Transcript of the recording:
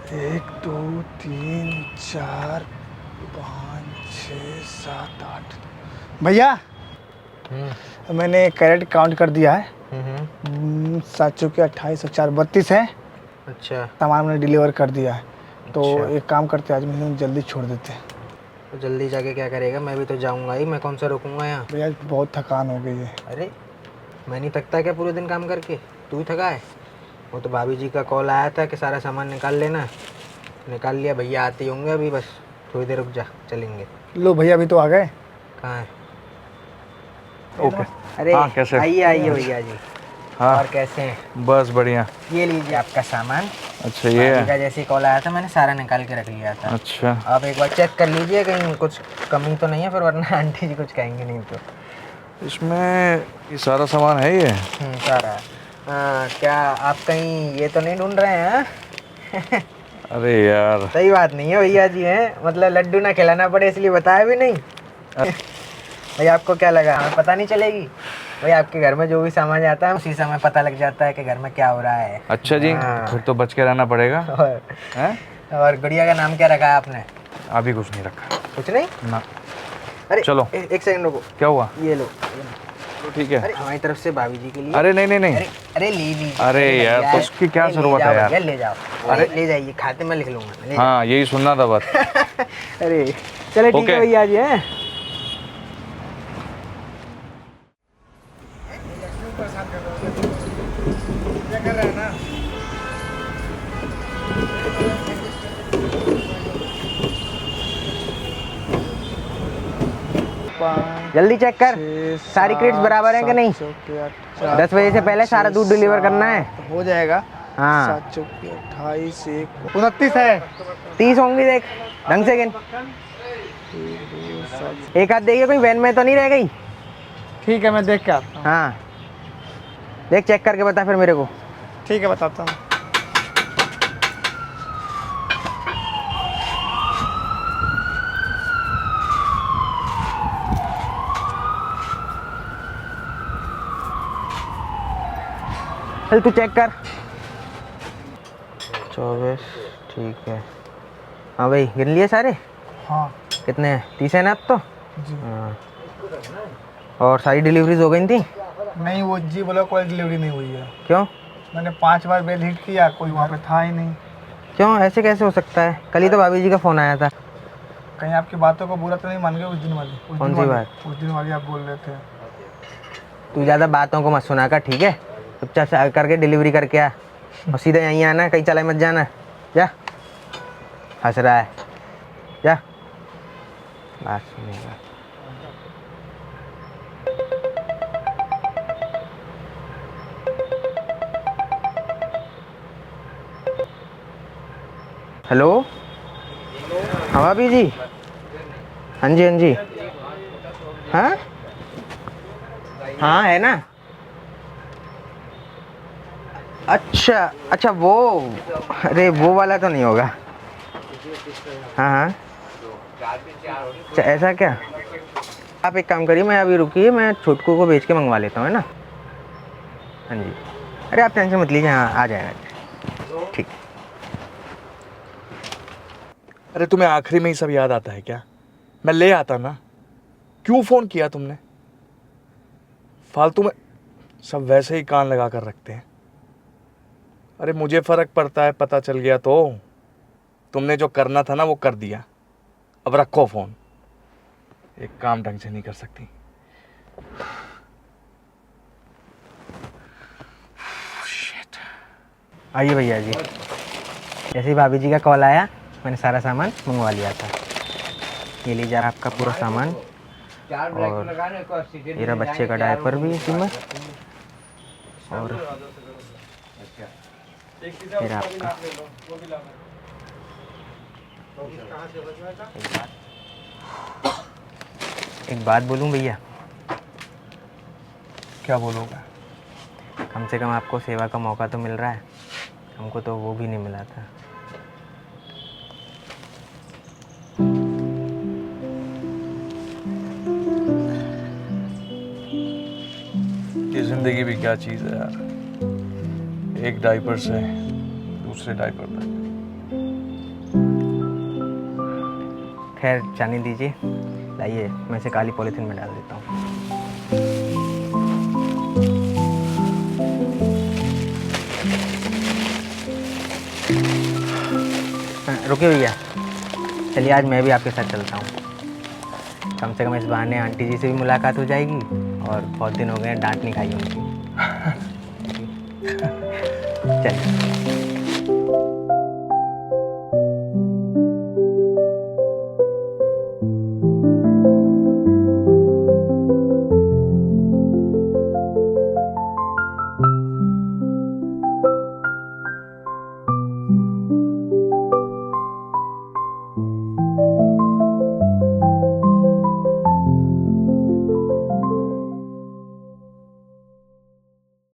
एक दो तीन चार पाँच छः सात आठ। भैया मैंने कैरेट काउंट कर दिया है। 7 चौके 28 और 4 32 है। अच्छा, सामान मैंने डिलीवर कर दिया है। तो अच्छा। एक काम करते हैं, आज महीने में जल्दी छोड़ देते हैं। तो जल्दी जाके क्या करेगा? मैं भी तो जाऊंगा ही, मैं कौन सा रुकूंगा यहाँ। भैया बहुत थकान हो गई है। अरे मैं नहीं थकता क्या पूरे दिन काम करके? तू ही थका है। वो तो भाभी जी का कॉल आया था कि सारा सामान निकाल लेना, निकाल लिया। भैया आते ही होंगे अभी, बस थोड़ी देर रुक जा, चलेंगे। लो भैया अभी तो आ गए। कहाँ है? ओके। अरे हाँ, कैसे? आइए आइए भैया जी। हाँ, और कैसे हैं? बस बढ़िया। ये लीजिए आपका सामान। अच्छा, ये भाभी है। का जैसे कॉल आया था मैंने सारा निकाल के रख लिया था। अच्छा, आप एक बार चेक कर लीजिए कहीं कुछ कमी तो नहीं है, फिर वरना आंटी जी कुछ कहेंगे नहीं तो। इसमें ये सारा सामान है ये। सारा। क्या आप कहीं ये तो नहीं ढूंढ रहे हैं? अरे यार, सही बात नहीं है भैया जी, हैं मतलब लड्डू ना खिलाना पड़े इसलिए बताया भी नहीं। भैया आपको क्या लगा हमें पता नहीं चलेगी? भैया आपके घर में जो भी सामान आता है उसी समय पता लग जाता है कि घर में क्या हो रहा है। अच्छा जी, हाँ। फिर तो बच के रहना पड़ेगा। हैं? और गुड़िया का नाम क्या रखा है आपने? अभी कुछ नहीं रखा। कुछ नहीं? ना। अरे चलो। एक सेकंड रुको। क्या हुआ? ये लो। तो ठीक है। अरे हमारी तरफ से भाभी जी के लिए। अरे नहीं नहीं नहीं। अरे ले लीजिए। अरे यार, भैया, तो उसकी क्या अरे ले जरूरत जाओ है यार? भैया, ले जाओ। अरे ले जाइए, खाते में लिख लूंगा, ले हाँ, यही सुनना था बस। जाओ। अरे चले ठीक है ओके। भैया जी, हैं। जल्दी चेक कर, सारी क्रेट्स बराबर है कि नहीं? 10 बजे से पहले सारा दूध डिलीवर करना है। हो जाएगा। हाँ। 7 चौके 28 एक 29 है। 30 होंगी, देख ढंग से गिन। एक आध देखिए कोई वैन में तो नहीं रह गई। ठीक है, मैं देख के आता हूँ। हाँ देख, चेक करके बता फिर मेरे को। ठीक है, बताता हूँ। चल तू चेक कर। 24, ठीक है। हाँ भाई गिन लिए सारे? हाँ कितने हैं? 30 है ना अब तो? जी। हाँ। और सारी डिलीवरीज हो गई थी? नहीं, वो जी बोला कोई डिलीवरी नहीं हुई है। क्यों? मैंने 5 बार बेल हिट किया, कोई वहाँ पे था ही नहीं। क्यों, ऐसे कैसे हो सकता है? कल ही तो भाभी जी का फ़ोन आया था। कहीं आपकी बातों को बुरा तो नहीं मान गए उस दिन वाली? कौन सी बात? उस दिन वाली आप बोल रहे थे। तू ज़्यादा बातों को मत सुना कर, ठीक है? चुपचाप से करके डिलीवरी करके आ, और सीधा यहीं आना, कहीं चला मत जाना। जा, हंस रहा है, जा। बात सुनेगा। हेलो। हाँ भाभी जी। हाँ जी हाँ जी। हाँ हाँ है ना। अच्छा अच्छा, वो अरे वो वाला तो नहीं होगा। हाँ हाँ, अच्छा ऐसा क्या? आप एक काम करिए, मैं अभी रुकिए, मैं छोटकू को भेज के मंगवा लेता हूँ, है ना। हाँ जी। अरे आप टेंशन मत लीजिए, हाँ आ जाएगा। ठीक। अरे तुम्हें आखिरी में ही सब याद आता है क्या? मैं ले आता ना। क्यों फोन किया तुमने? फालतू में सब वैसे ही कान लगा कर रखते हैं। अरे मुझे फर्क पड़ता है, पता चल गया तो। तुमने जो करना था ना वो कर दिया। अब रखो फोन। एक काम ढंग से नहीं कर सकती। आइए भैया जी। जैसे ही भाभी जी का कॉल आया मैंने सारा सामान मंगवा लिया था। ये लीजिए आपका पूरा सामान, और मेरा बच्चे का डायपर भी इसी में, और फिर आपका। एक बात बोलूं भैया? क्या बोलोगे? कम से कम आपको सेवा का मौका तो मिल रहा है, हमको तो वो भी नहीं मिला था। ये जिंदगी भी क्या चीज है यार। एक डायपर से दूसरे डायपर तक खैर जाने दीजिए, लाइए मैं इसे काली पॉलीथीन में डाल देता हूँ। रुकिए भैया, चलिए आज मैं भी आपके साथ चलता हूँ। कम से कम इस बहाने आंटी जी से भी मुलाकात हो जाएगी और बहुत दिन हो गए हैं डांट नहीं खाई उनकी। चलिए।